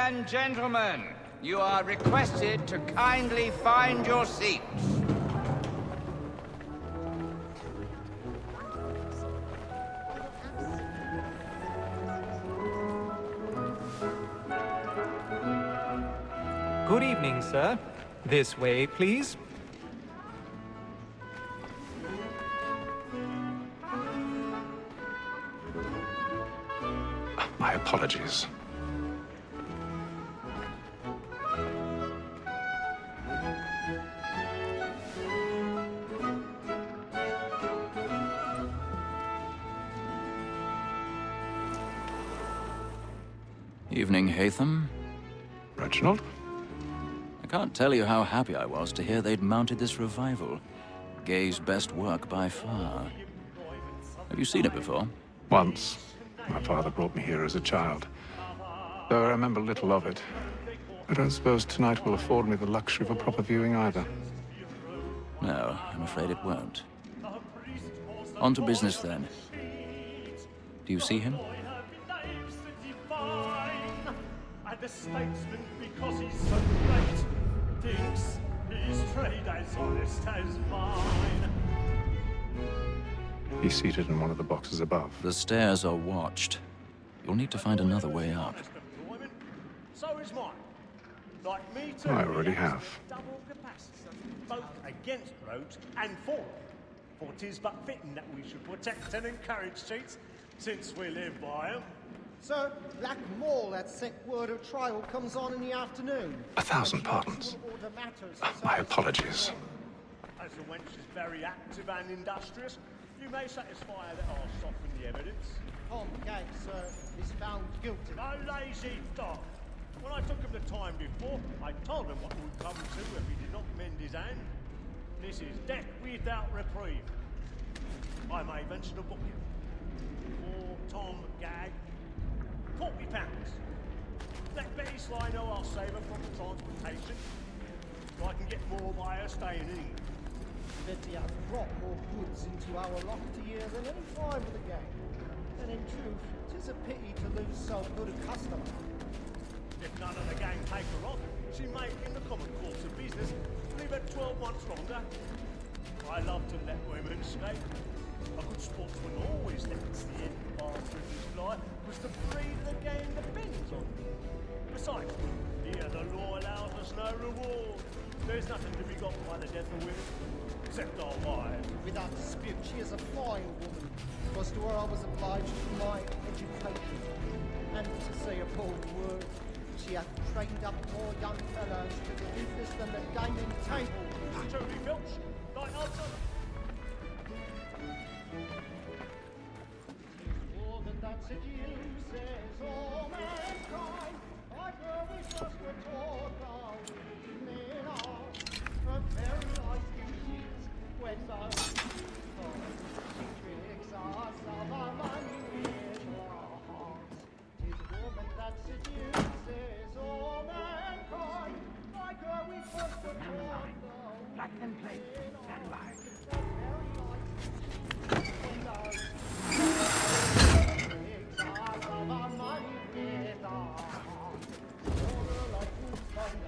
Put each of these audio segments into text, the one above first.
and gentlemen, you are requested to kindly find your seats. Good evening, sir. This way, please. My apologies. Evening, Hatham. Reginald? I can't tell you how happy I was to hear they'd mounted this revival. Gay's best work by far. Have you seen it before? Once. My father brought me here as a child. Though I remember little of it. I don't suppose tonight will afford me the luxury of a proper viewing either. No, I'm afraid it won't. On to business then. Do you see him? The statesman, because he's so great, thinks his trade as honest as mine. He's seated in one of the boxes above. The stairs are watched. You'll need to find another way up. So is mine. Like me too. I already have. Double capacity, both against roads and for them. For 'tis but fitting that we should protect and encourage cheats, since we live by them. Sir, Black Mall at set word of trial comes on in the afternoon. 1,000 pardons. My apologies. As the wench is very active and industrious, you may satisfy her that I'll soften the evidence. Tom Gag, sir, is found guilty. No lazy dog. When I took him the time before, I told him what would come to if he did not mend his hand. This is death without reprieve. I may venture to book him. For Tom Gag, £40. Let Betty Sly know I'll save her from the transportation, so I can get more by her staying in. Betty has brought more goods into our loft here than any time of the game. And in truth, 'tis a pity to lose so good a customer. If none of the gang take her on, she may, in the common course of business, leave her 12 months longer. I love to let women escape. A good sportsman always lets the end partridges fly, because the breed of the game depends on it. Besides, here the law allows us no reward. There's nothing to be got by the death of women, except our wives. Without dispute, she is a fine woman. Was to her I was obliged to my education. And to say a bold word, she hath trained up more young fellows to the business than the gaming table. Truly, Filch, like our son. All that seduces all mankind, I girl we just were taught our evening hours. A very nice beauties when those she tricks us of our money with our hearts. 'Tis a woman that seduces all mankind, I girl we just were taught our Black and plate, stand by.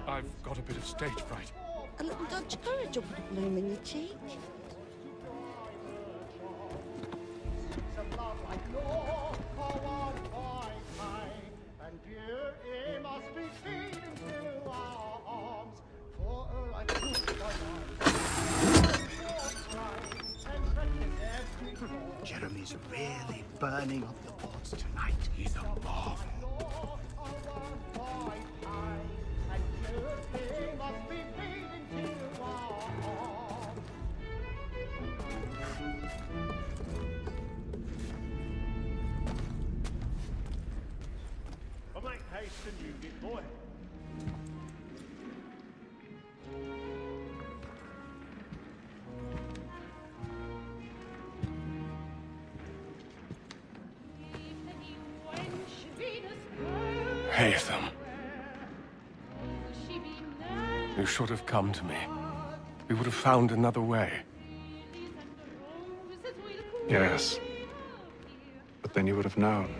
I've got a bit of stage fright. A little Dutch courage will put a bloom in your cheek. Jeremy's really burning up the boards tonight. He's a marvel. I'll make haste and you get boy. Hatham. You should have come to me. We would have found another way. Yes. But then you would have known.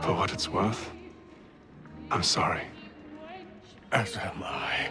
For what it's worth, I'm sorry. As am I.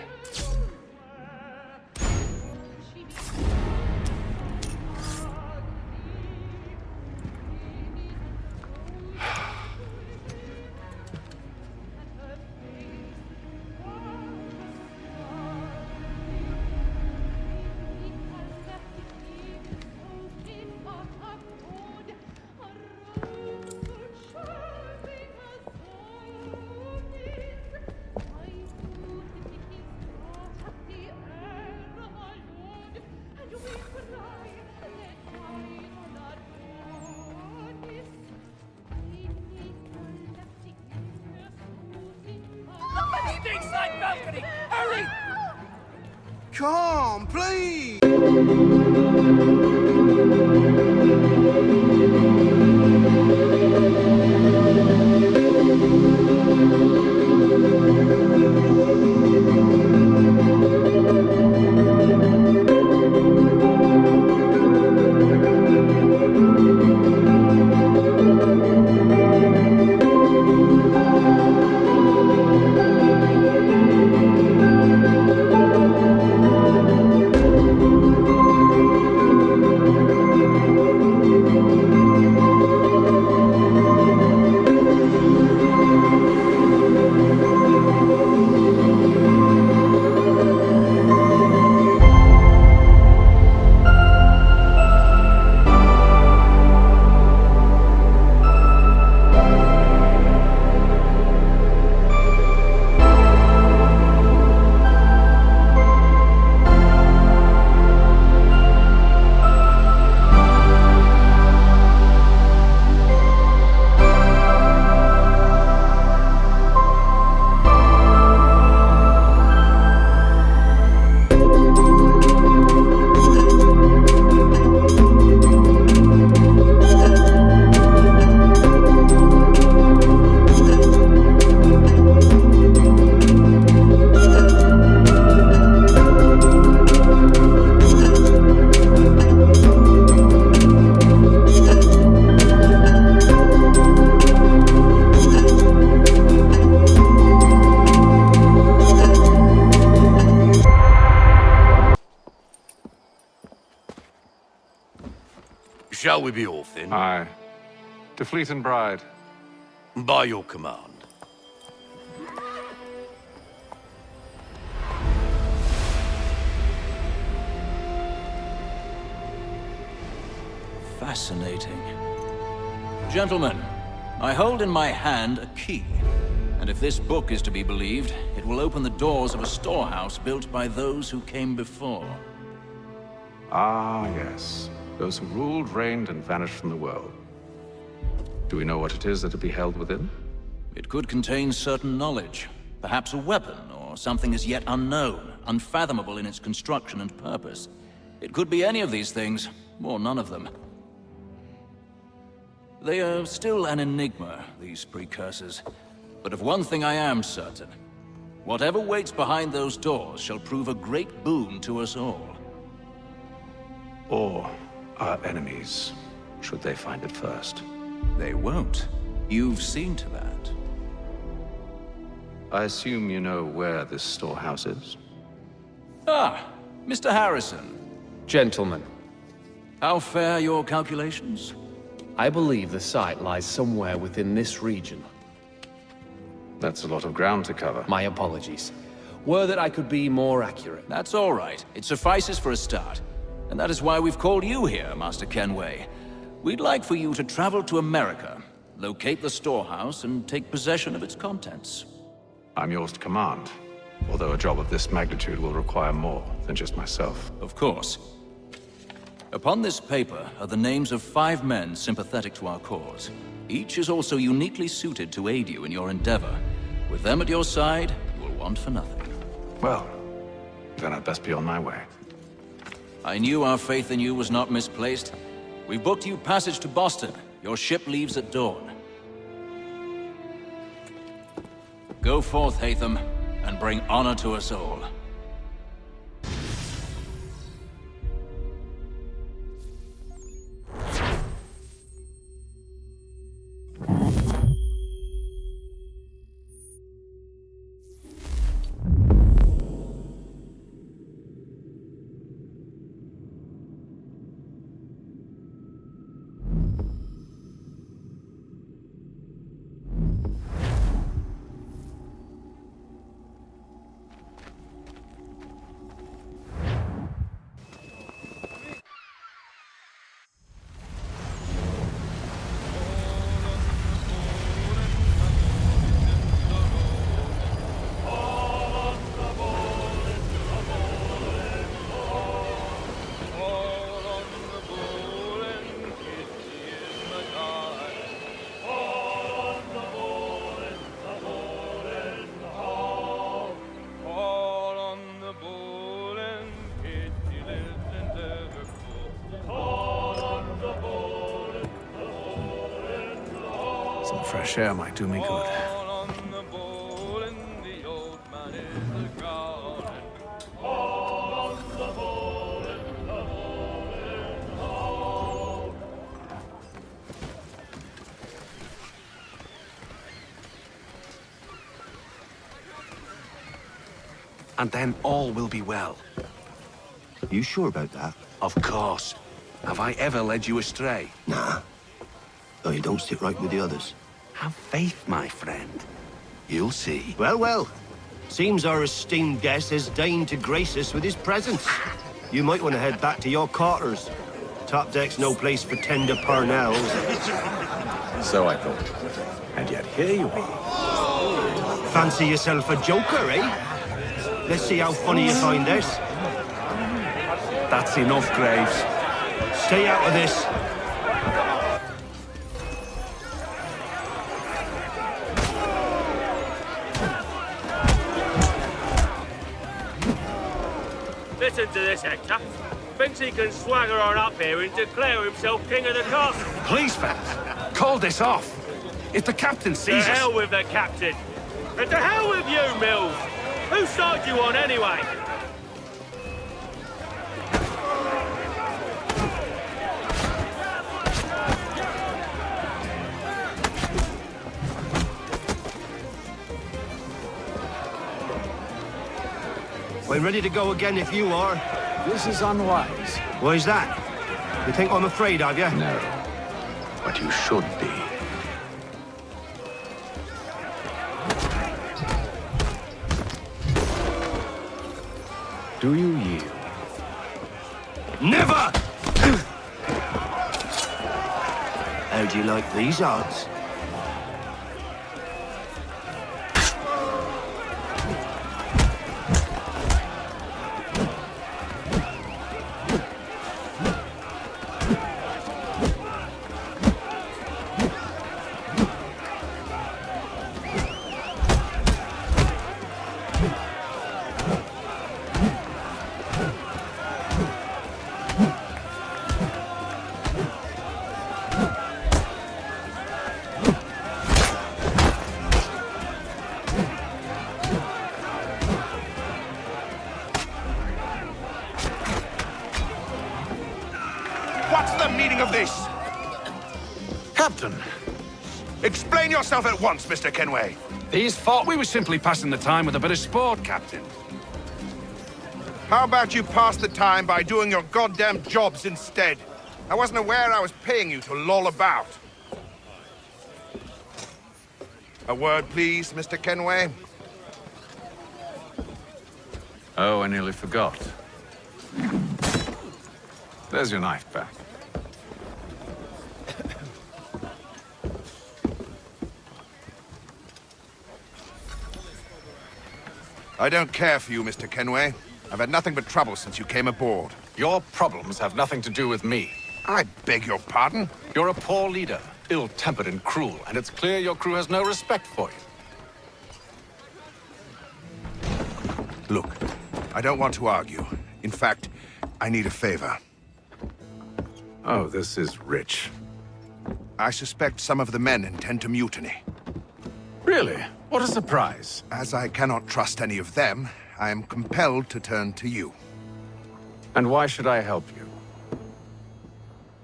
Come, please! Shall we be off then? Aye. To Fleet and Bride. By your command. Fascinating. Gentlemen, I hold in my hand a key. And if this book is to be believed, it will open the doors of a storehouse built by those who came before. Ah, yes. Those who ruled, reigned, and vanished from the world. Do we know what it is that will be held within? It could contain certain knowledge. Perhaps a weapon, or something as yet unknown, unfathomable in its construction and purpose. It could be any of these things, or none of them. They are still an enigma, these precursors. But of one thing I am certain. Whatever waits behind those doors shall prove a great boon to us all. Or our enemies, should they find it first. They won't. You've seen to that. I assume you know where this storehouse is? Ah, Mr. Harrison. Gentlemen, How fare your calculations? I believe the site lies somewhere within this region. That's a lot of ground to cover. My apologies. Were that I could be more accurate. That's all right. It suffices for a start. And that is why we've called you here, Master Kenway. We'd like for you to travel to America, locate the storehouse, and take possession of its contents. I'm yours to command, although a job of this magnitude will require more than just myself. Of course. Upon this paper are the names of 5 men sympathetic to our cause. Each is also uniquely suited to aid you in your endeavor. With them at your side, you will want for nothing. Well, then I'd best be on my way. I knew our faith in you was not misplaced. We've booked you passage to Boston. Your ship leaves at dawn. Go forth, Hatham, and bring honor to us all. fresh air might do me good. And then all will be well. You sure about that? Of course. Have I ever led you astray? Nah. Oh, you don't sit right with the others. Have faith, my friend. You'll see. Well, well. Seems our esteemed guest has deigned to grace us with his presence. You might want to head back to your quarters. Top deck's no place for tender parnels. So I thought. And yet here you are. Fancy yourself a joker, eh? Let's see how funny you find this. That's enough, Graves. Stay out of this. Listen to this, Hector. Thinks he can swagger on up here and declare himself king of the castle. Please, fellas, call this off. If the captain To sees us... hell with the captain. And to hell with you, Mills. Whose side you on, anyway? We're ready to go again if you are. This is unwise. Why's that? You think I'm afraid of you? No. But you should be. Do you yield? Never! How do you like these odds? What's the meaning of this? Captain! Explain yourself at once, Mr. Kenway. These thought we were simply passing the time with a bit of sport, Captain. How about you pass the time by doing your goddamn jobs instead? I wasn't aware I was paying you to loll about. A word, please, Mr. Kenway. Oh, I nearly forgot. There's your knife back. I don't care for you, Mr. Kenway. I've had nothing but trouble since you came aboard. Your problems have nothing to do with me. I beg your pardon? You're a poor leader, ill-tempered and cruel, and it's clear your crew has no respect for you. Look, I don't want to argue. In fact, I need a favor. Oh, this is rich. I suspect some of the men intend to mutiny. Really? What a surprise. As I cannot trust any of them, I am compelled to turn to you. And why should I help you?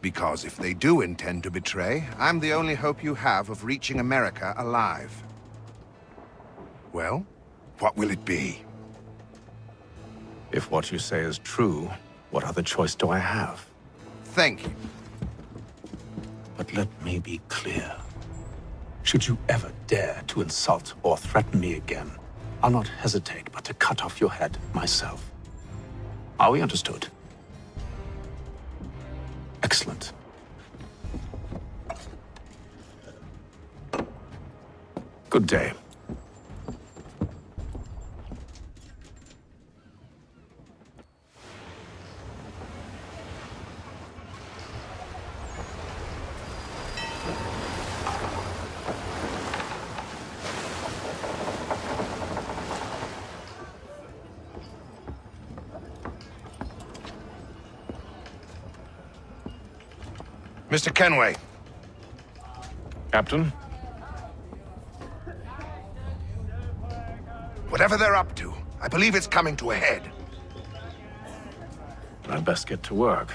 Because if they do intend to betray, I'm the only hope you have of reaching America alive. Well, what will it be? If what you say is true, what other choice do I have? Thank you. But let me be clear. Should you ever dare to insult or threaten me again, I'll not hesitate but to cut off your head myself. Are we understood? Excellent. Good day. Mr. Kenway. Captain? Whatever they're up to, I believe it's coming to a head. I'd best get to work.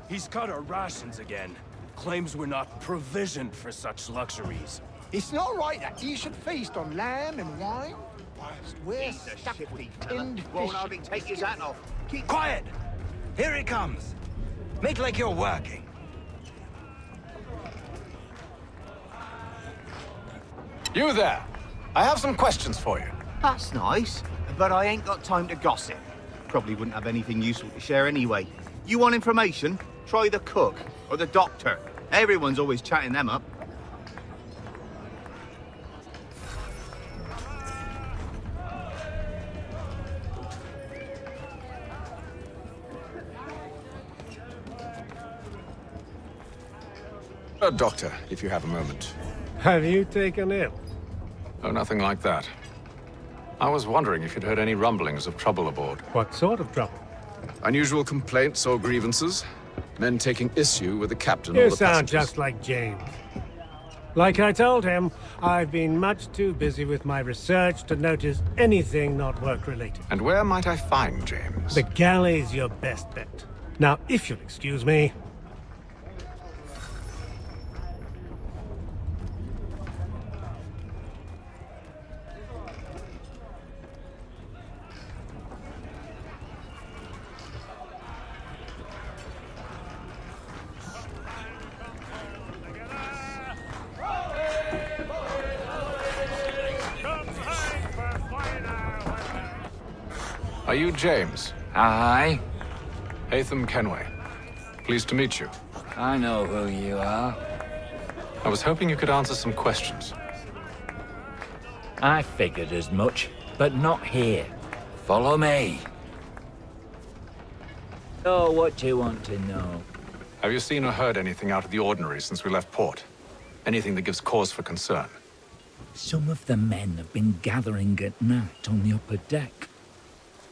He's cut our rations again. Claims we're not provisioned for such luxuries. It's not right that you should feast on lamb and wine, whilst we're stuck with tinned Won't fish. hardly take his hat off. Keep quiet! Here he comes. Make like you're working. You there! I have some questions for you. That's nice, but I ain't got time to gossip. Probably wouldn't have anything useful to share anyway. You want information? Try the cook or the doctor. Everyone's always chatting them up. Doctor, if you have a moment. Have you taken ill? Oh, nothing like that. I was wondering if you'd heard any rumblings of trouble aboard. What sort of trouble? Unusual complaints or grievances? Men taking issue with the captain or You the sound passengers? just like James. Like I told him, I've been much too busy with my research to notice anything not work-related. And where might I find James? The galley's your best bet. Now, if you'll excuse me... Are you James? Aye. Hatham Kenway. Pleased to meet you. I know who you are. I was hoping you could answer some questions. I figured as much, but not here. Follow me. Oh, what do you want to know? Have you seen or heard anything out of the ordinary since we left port? Anything that gives cause for concern? Some of the men have been gathering at night on the upper deck.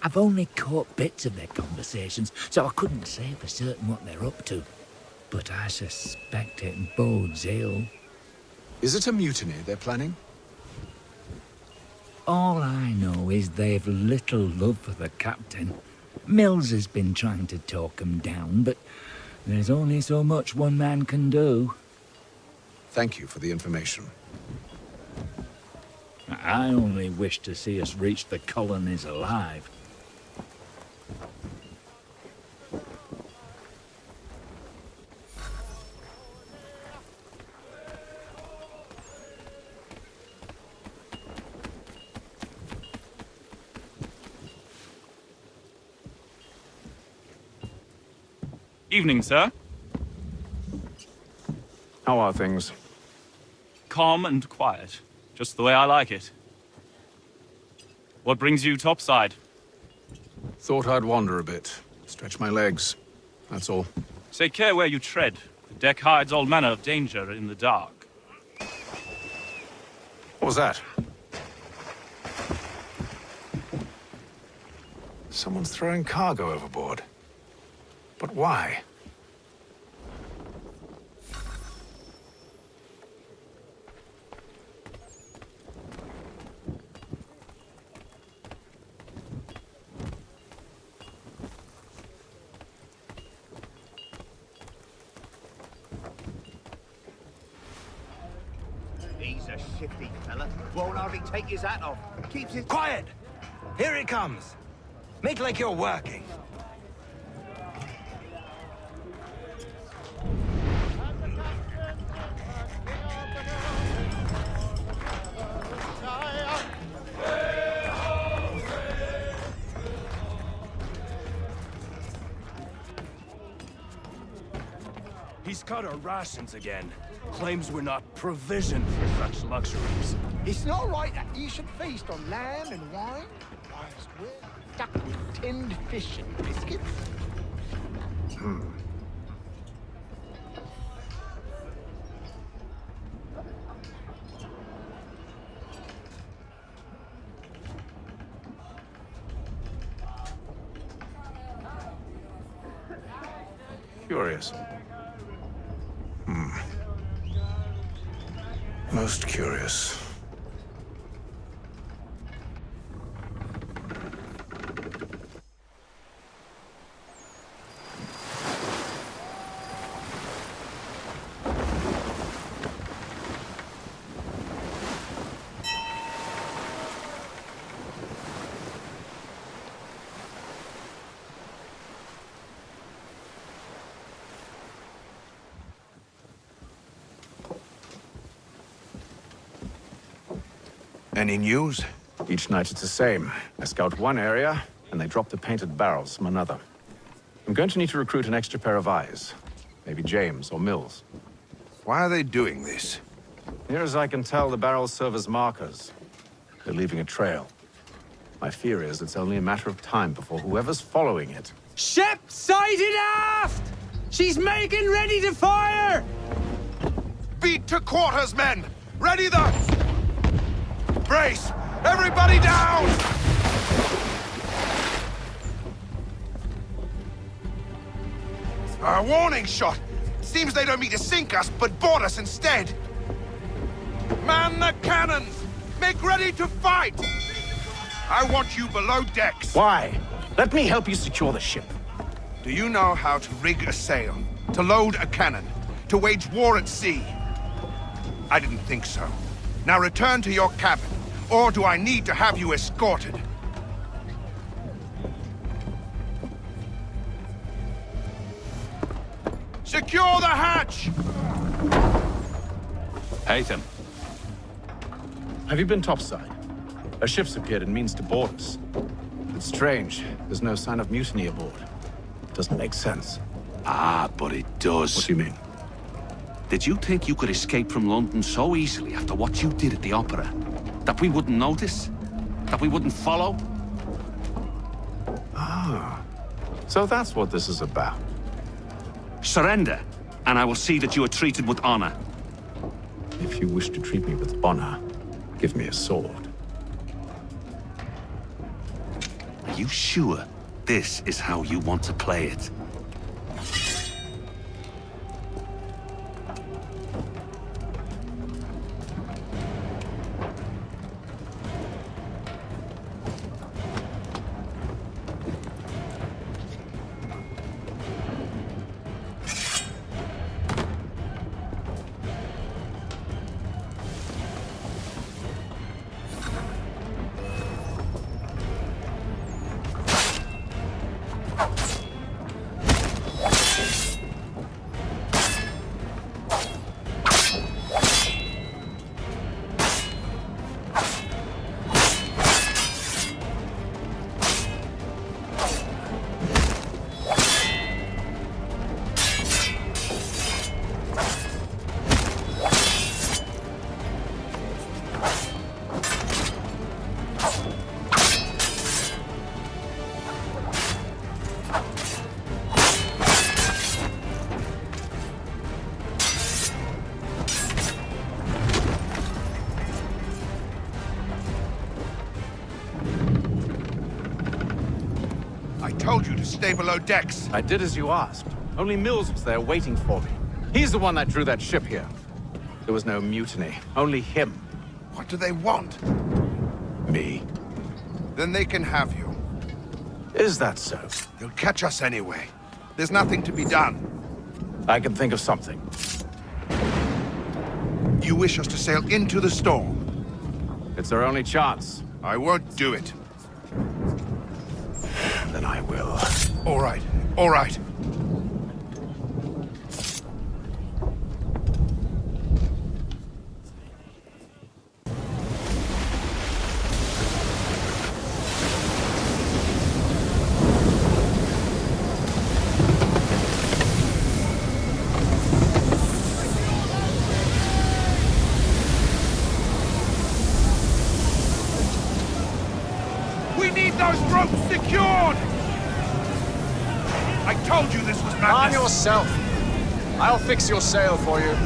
I've only caught bits of their conversations, so I couldn't say for certain what they're up to. But I suspect it bodes ill. Is it a mutiny they're planning? All I know is they've little love for the captain. Mills has been trying to talk 'em down, but there's only so much one man can do. Thank you for the information. I only wish to see us reach the colonies alive. Evening, sir. How are things? Calm and quiet. Just the way I like it. What brings you topside? Thought I'd wander a bit. Stretch my legs. That's all. Take care where you tread. The deck hides all manner of danger in the dark. What was that? Someone's throwing cargo overboard. But why? He's a shifty fella. Won't hardly take his hat off. Keeps his... Quiet! Here he comes. Make like you're working. He's cut our rations again. Claims we're not provisioned for such luxuries. It's not right that you should feast on lamb and wine, whilst we're stuck with tinned fish and biscuits. Curious. Most curious. Any news? Each night it's the same. I scout one area, and they drop the painted barrels from another. I'm going to need to recruit an extra pair of eyes. Maybe James or Mills. Why are they doing this? Near as I can tell, the barrels serve as markers. They're leaving a trail. My fear is it's only a matter of time before whoever's following it... Ship sighted aft! She's making ready to fire! Beat to quarters, men! Ready the... Brace! Everybody down! A warning shot! Seems they don't mean to sink us, but board us instead! Man the cannons! Make ready to fight! I want you below decks! Why? Let me help you secure the ship. Do you know how to rig a sail? To load a cannon? To wage war at sea? I didn't think so. Now return to your cabin. Or do I need to have you escorted? Secure the hatch! Haytham. Have you been topside? A ship's appeared and means to board us. It's strange. There's no sign of mutiny aboard. Doesn't make sense. Ah, but it does. What do you mean? Did you think you could escape from London so easily after what you did at the opera? That we wouldn't notice? That we wouldn't follow? Ah. So that's what this is about. Surrender, and I will see that you are treated with honor. If you wish to treat me with honor, give me a sword. Are you sure this is how you want to play it? I told you to stay below decks. I did as you asked. Only Mills was there waiting for me. He's the one that drew that ship here. There was no mutiny, only him. What do they want? Me. Then they can have you. Is that so? They'll catch us anyway. There's nothing to be done. I can think of something. You wish us to sail into the storm? It's our only chance. I won't do it. Then I will. All right, all right. We need those ropes secured! I told you this was madness! Arm yourself! I'll fix your sail for you.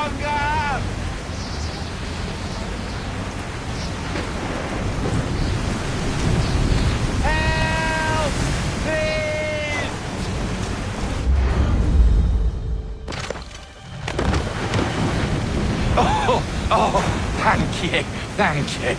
longer! Help! Please! Oh, thank you, thank you.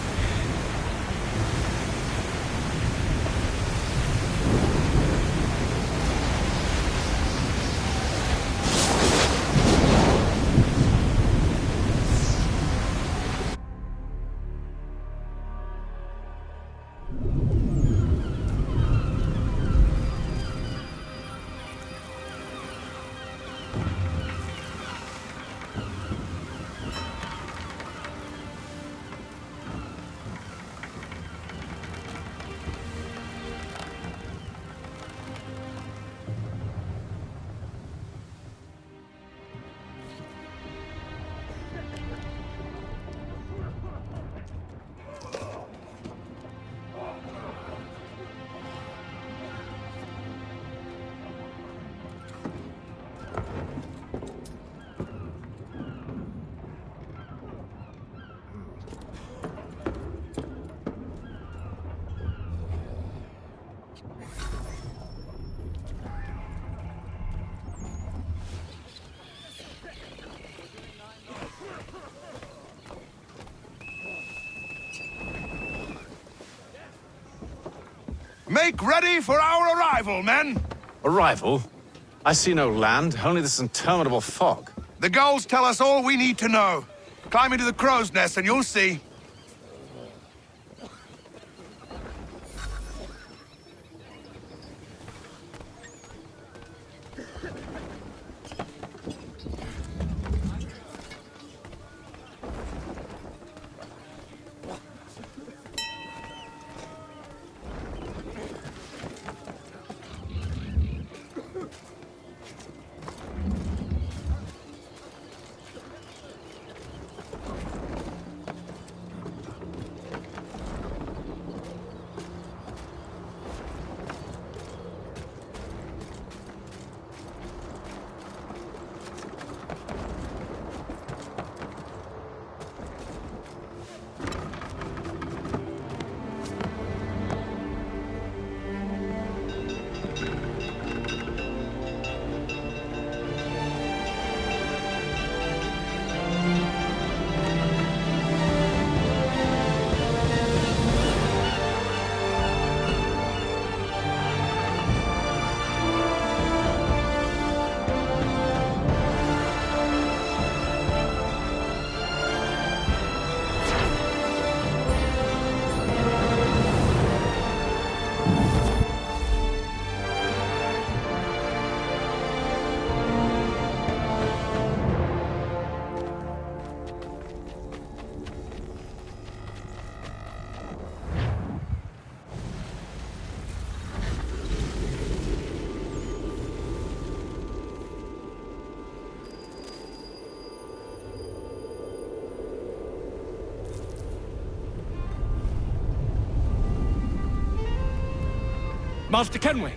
Make ready for our arrival, men! Arrival? I see no land, only this interminable fog. The gulls tell us all we need to know. Climb into the crow's nest and you'll see. Master Kenway!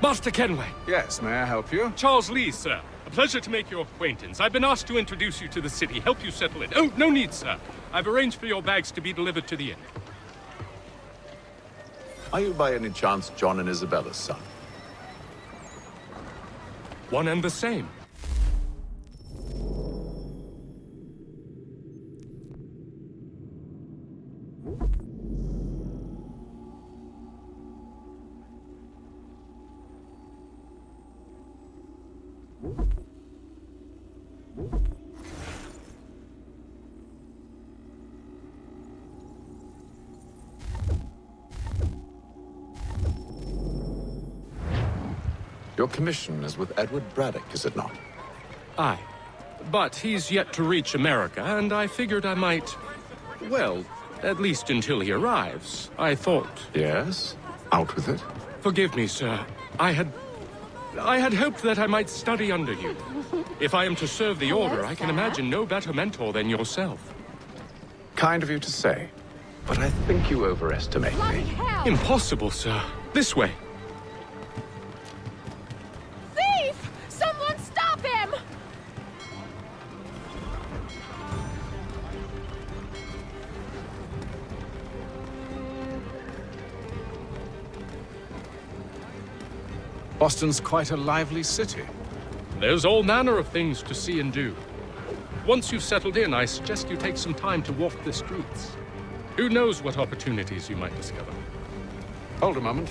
Master Kenway! Yes, may I help you? Charles Lee, sir. A pleasure to make your acquaintance. I've been asked to introduce you to the city, help you settle it. Oh, no need, sir. I've arranged for your bags to be delivered to the inn. Are you by any chance John and Isabella's son? One and the same. Your commission is with Edward Braddock, is it not? Aye. But he's yet to reach America, and I figured I might... Well, at least until he arrives, I thought... Yes? Out with it. Forgive me, sir. I had hoped that I might study under you. If I am to serve the Order, I can imagine no better mentor than yourself. Kind of you to say, but I think you overestimate me. Impossible, sir. This way. Thief! Someone stop him! Boston's quite a lively city. There's all manner of things to see and do. Once you've settled in, I suggest you take some time to walk the streets. Who knows what opportunities you might discover. Hold a moment.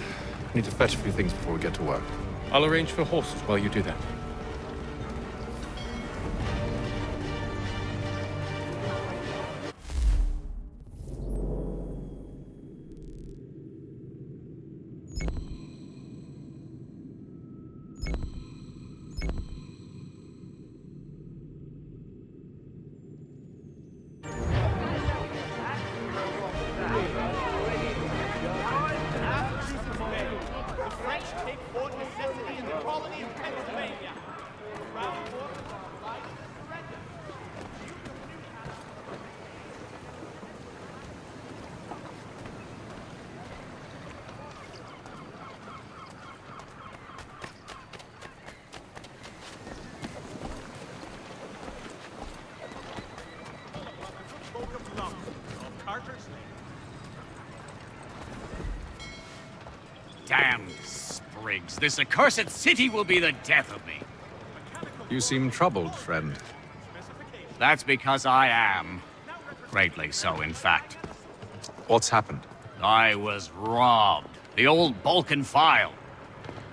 I need to fetch a few things before we get to work. I'll arrange for horses while you do that. Damn sprigs. This accursed city will be the death of me. You seem troubled, friend. That's because I am. Greatly so, in fact. What's happened? I was robbed. The old Balkan file.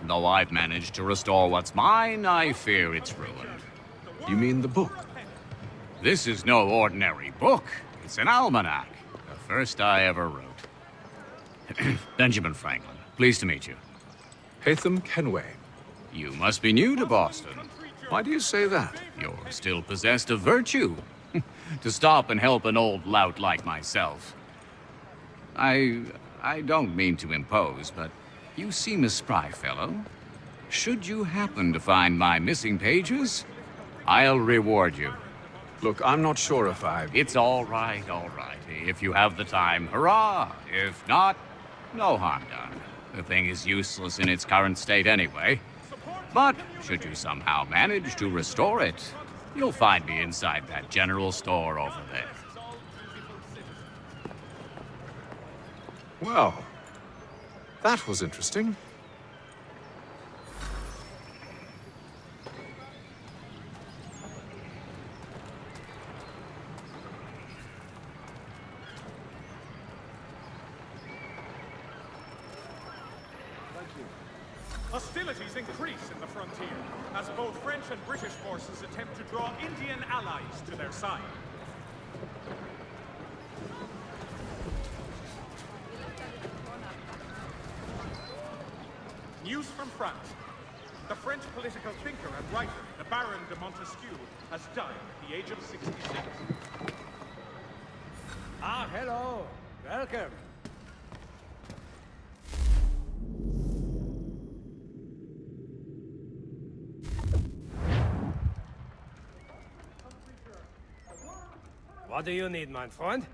Though I've managed to restore what's mine, I fear it's ruined. You mean the book? This is no ordinary book. It's an almanac. The first I ever wrote. Benjamin Franklin, pleased to meet you. Haytham Kenway. You must be new to Boston. Why do you say that? You're still possessed of virtue. To stop and help an old lout like myself. I don't mean to impose, but you seem a spry fellow. Should you happen to find my missing pages, I'll reward you. Look, I'm not sure if It's all right, all right. If you have the time, hurrah! If not, no harm done. The thing is useless in its current state anyway. But should you somehow manage to restore it, you'll find me inside that general store over there. Well, that was interesting. Hostilities increase in the frontier, as both French and British forces attempt to draw Indian allies to their side. News from France. The French political thinker and writer, the Baron de Montesquieu, has died at the age of 66. Ah, hello. Welcome. What do you need, my friend?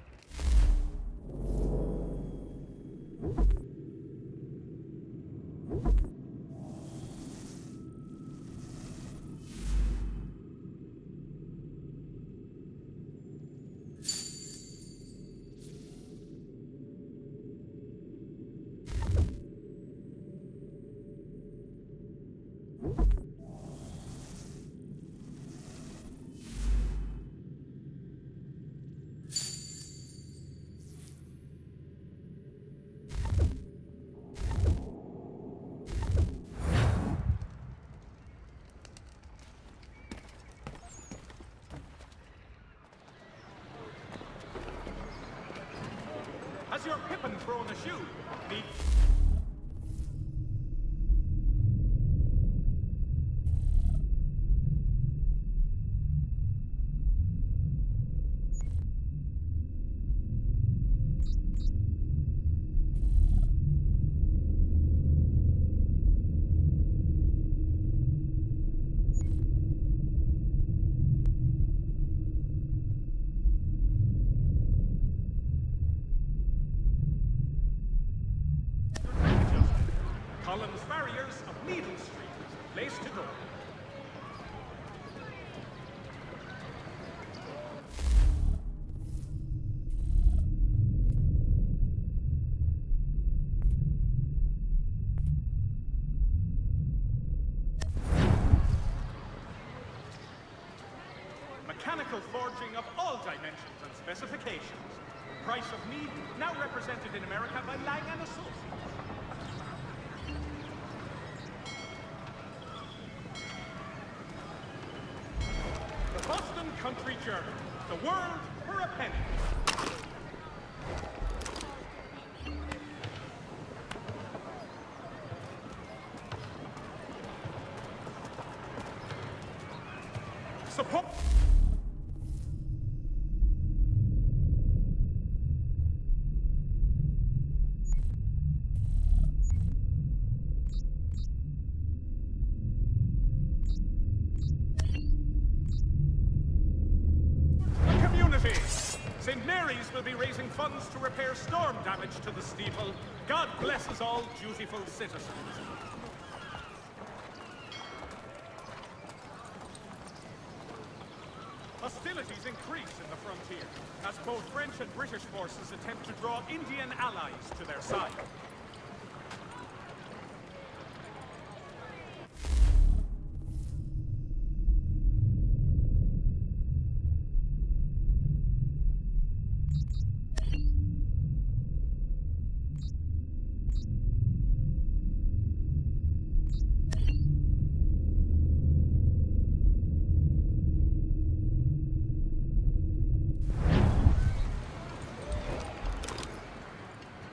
Has your Pippin thrown a shoe? Columns barriers of Needle Street, place to go. mechanical forging of all dimensions and specifications. Price of need, now represented in America by Lang & Associates. The Boston Country Journal. The world for a penny. Support. Community. St. Mary's will be raising funds to repair storm damage to the steeple. God bless us all, dutiful citizens. Hostilities increase in the frontier, as both French and British forces attempt to draw Indian allies to their side.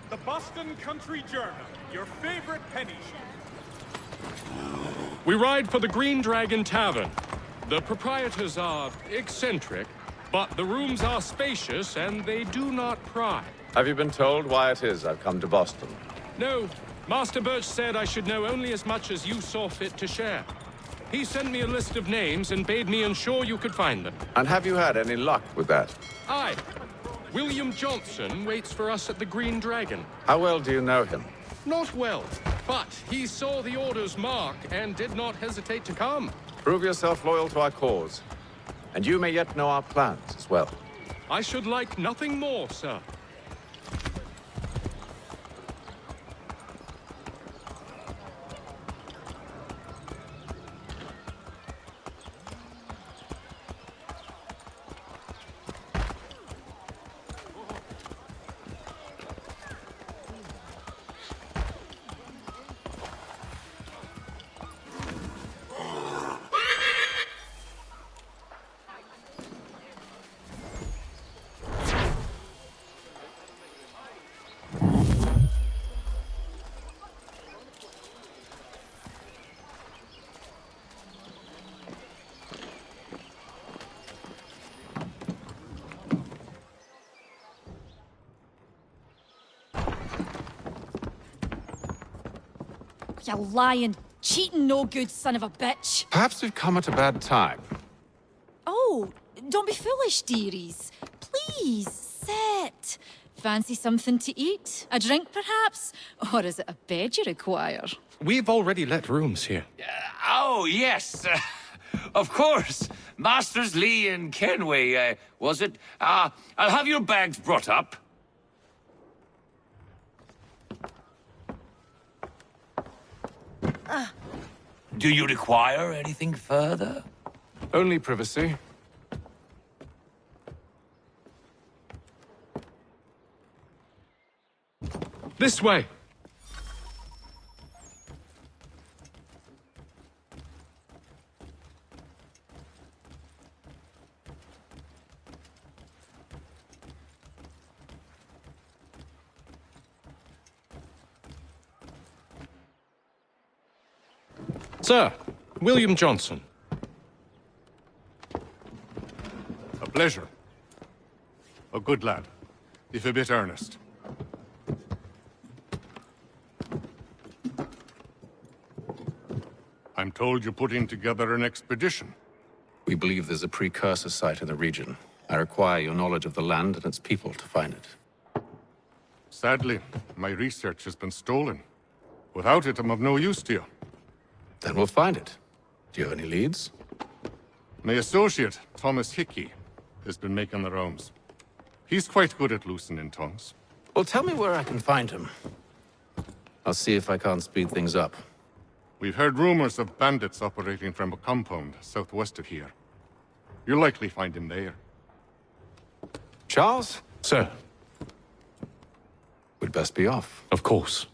The Boston Country Journal, your favorite penny shop. We ride for the Green Dragon Tavern. The proprietors are eccentric, but the rooms are spacious and they do not pry. Have you been told why it is I've come to Boston? No, Master Birch said I should know only as much as you saw fit to share. He sent me a list of names and bade me ensure you could find them. And have you had any luck with that? Aye. William Johnson waits for us at the Green Dragon. How well do you know him? Not well, but he saw the order's mark and did not hesitate to come. Prove yourself loyal to our cause, and you may yet know our plans as well. I should like nothing more, sir. You lying, cheating, no good son of a bitch. Perhaps we've come at a bad time. Oh, don't be foolish, dearies. Please, sit. Fancy something to eat? A drink, perhaps? Or is it a bed you require? We've already let rooms here. Oh, yes. Of course. Masters Lee and Kenway, was it? I'll have your bags brought up. Do you require anything further? Only privacy. This way. Sir, William Johnson. A pleasure. A good lad, if a bit earnest. I'm told you're putting together an expedition. We believe there's a precursor site in the region. I require your knowledge of the land and its people to find it. Sadly, my research has been stolen. Without it, I'm of no use to you. Then we'll find it. Do you have any leads? My associate, Thomas Hickey, has been making the rounds. He's quite good at loosening tongues. Well, tell me where I can find him. I'll see if I can't speed things up. We've heard rumors of bandits operating from a compound southwest of here. You'll likely find him there. Charles? Sir. We'd best be off. Of course.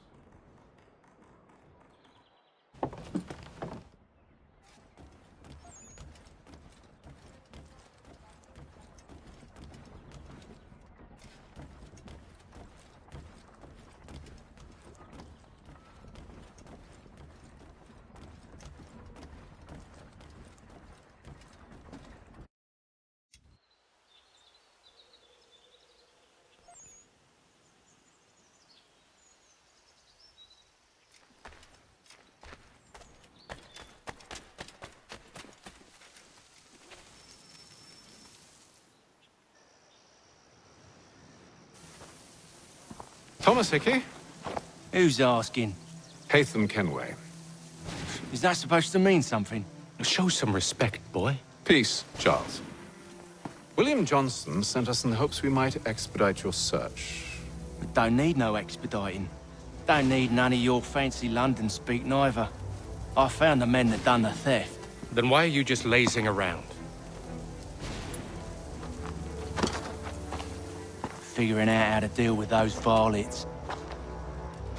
Thomas Hickey? Who's asking? Haytham Kenway. Is that supposed to mean something? Show some respect, boy. Peace, Charles. William Johnson sent us in the hopes we might expedite your search. We don't need no expediting. Don't need none of your fancy London speak neither. I found the men that done the theft. Then why are you just lazing around? Figuring out how to deal with those varlets.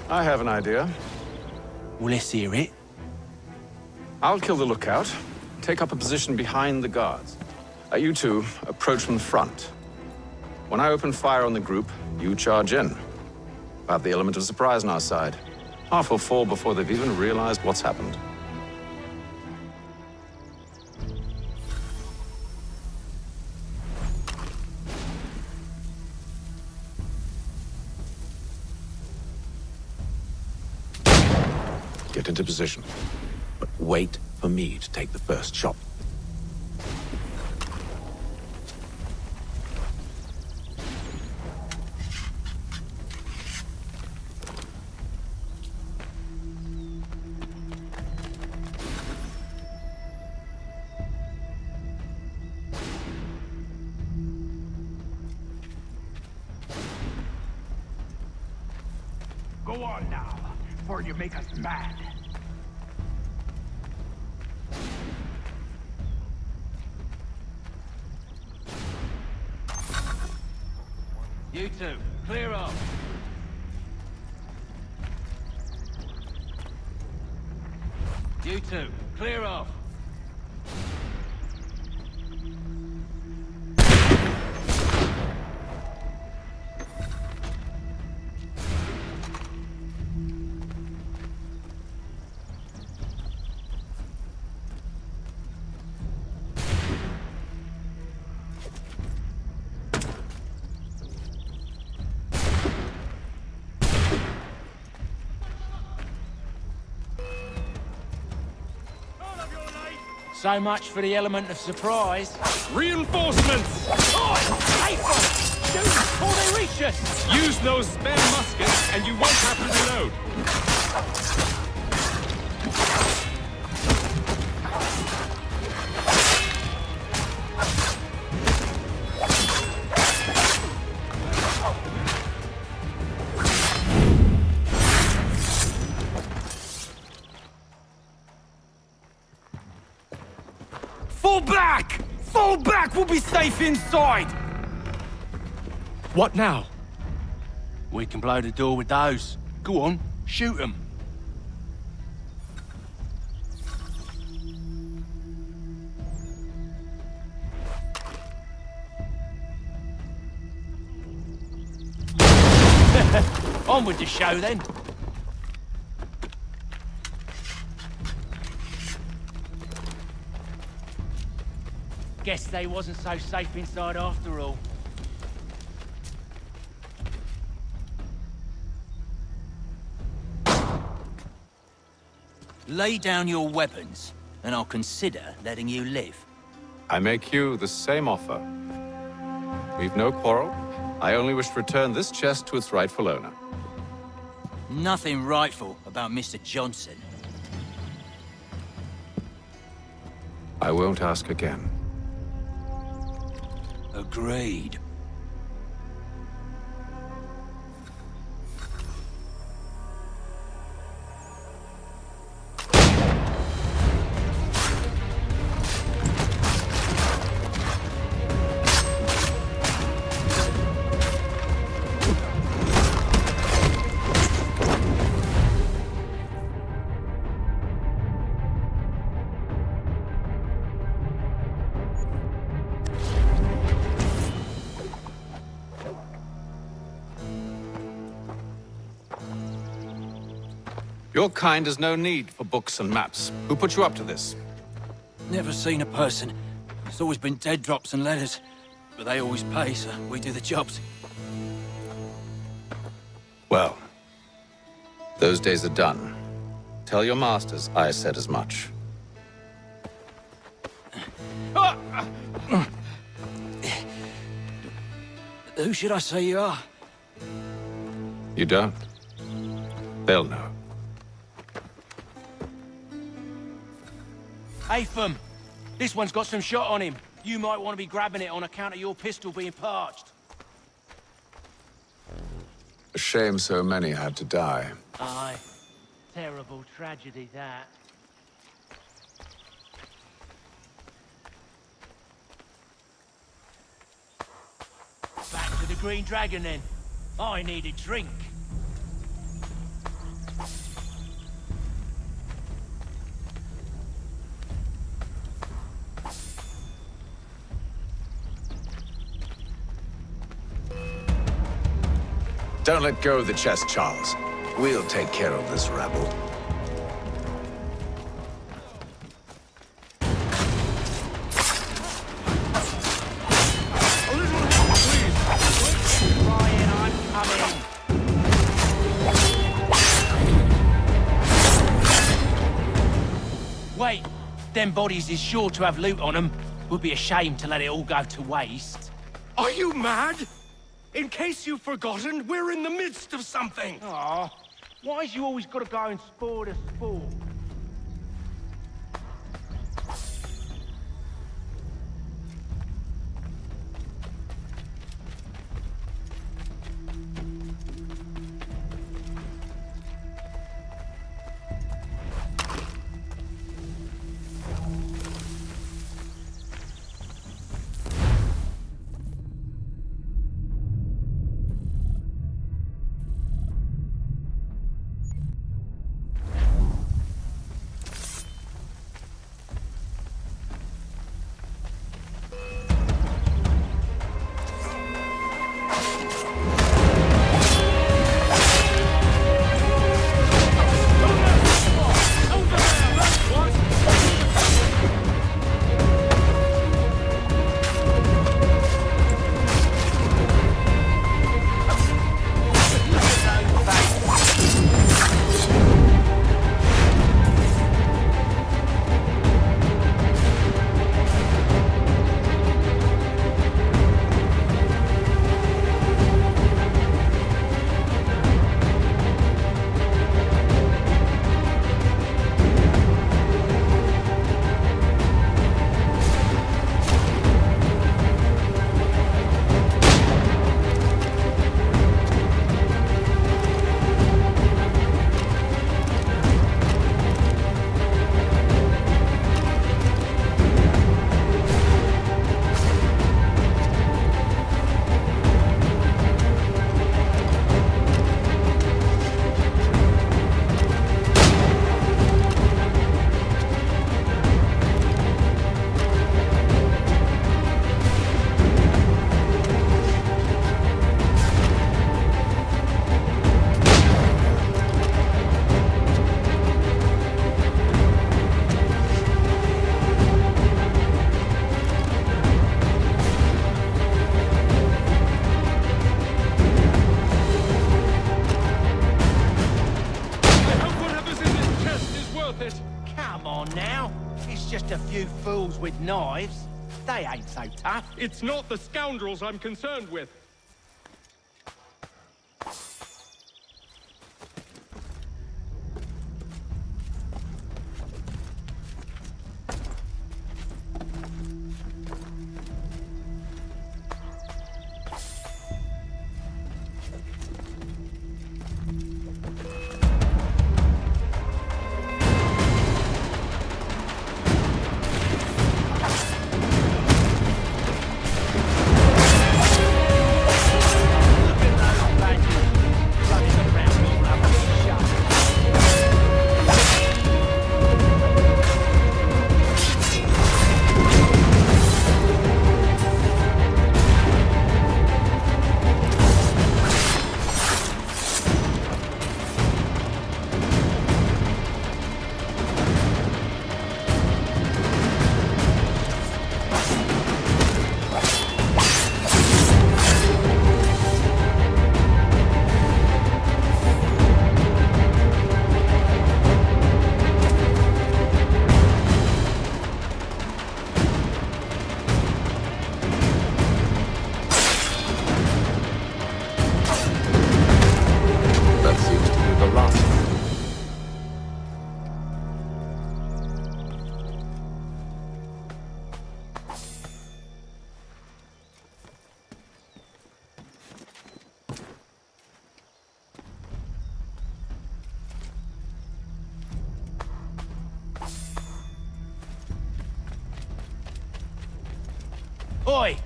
I have an idea. Well, let's hear it. I'll kill the lookout, take up a position behind the guards. You two approach from the front. When I open fire on the group, you charge in. We'll have the element of surprise on our side. Half will fall before they've even realized what's happened. Get into position, but wait for me to take the first shot. Go on now, before you make us mad. You two, clear off. You two, clear off. So much for the element of surprise. Reinforcements! Oh, hateful! Shoot before they reach us! Use those spare muskets and you won't have to reload. Fall back! Fall back! We'll be safe inside! What now? We can blow the door with those. Go on, shoot them. On with the show then. Guess they wasn't so safe inside after all. Lay down your weapons, and I'll consider letting you live. I make you the same offer. We've no quarrel. I only wish to return this chest to its rightful owner. Nothing rightful about Mr. Johnson. I won't ask again. Agreed. Your kind has no need for books and maps. Who put you up to this? Never seen a person. It's always been dead drops and letters. But they always pay, so we do the jobs. Well, those days are done. Tell your masters I said as much. Who should I say you are? You don't? They'll know. Atham! This one's got some shot on him. You might want to be grabbing it on account of your pistol being parched. A shame so many had to die. Aye. Terrible tragedy, that. Back to the Green Dragon, then. I need a drink. Don't let go of the chest, Charles. We'll take care of this rabble. Wait, them bodies is sure to have loot on them. Would be a shame to let it all go to waste. Are you mad? In case you've forgotten, we're in the midst of something. Aw, why's you always gotta go and spoil the sport? With knives, they ain't so tough. It's not the scoundrels I'm concerned with. Oi!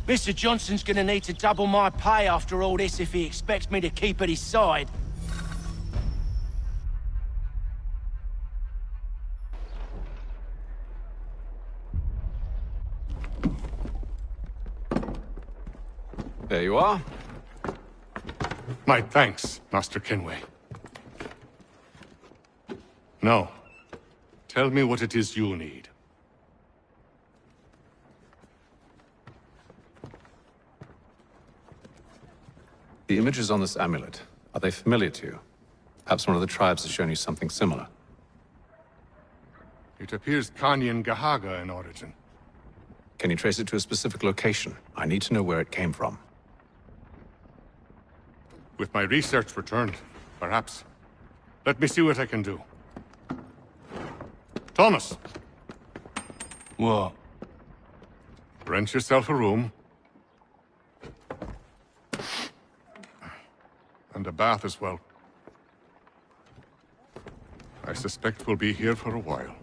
Mr. Johnson's gonna need to double my pay after all this if he expects me to keep at his side. There you are. My thanks, Master Kenway. Now, tell me what it is you need. The images on this amulet, are they familiar to you? Perhaps one of the tribes has shown you something similar. It appears Kanyan Gahaga in origin. Can you trace it to a specific location? I need to know where it came from. With my research returned, perhaps. Let me see what I can do. Thomas! What? Rent yourself a room. And a bath as well. I suspect we'll be here for a while.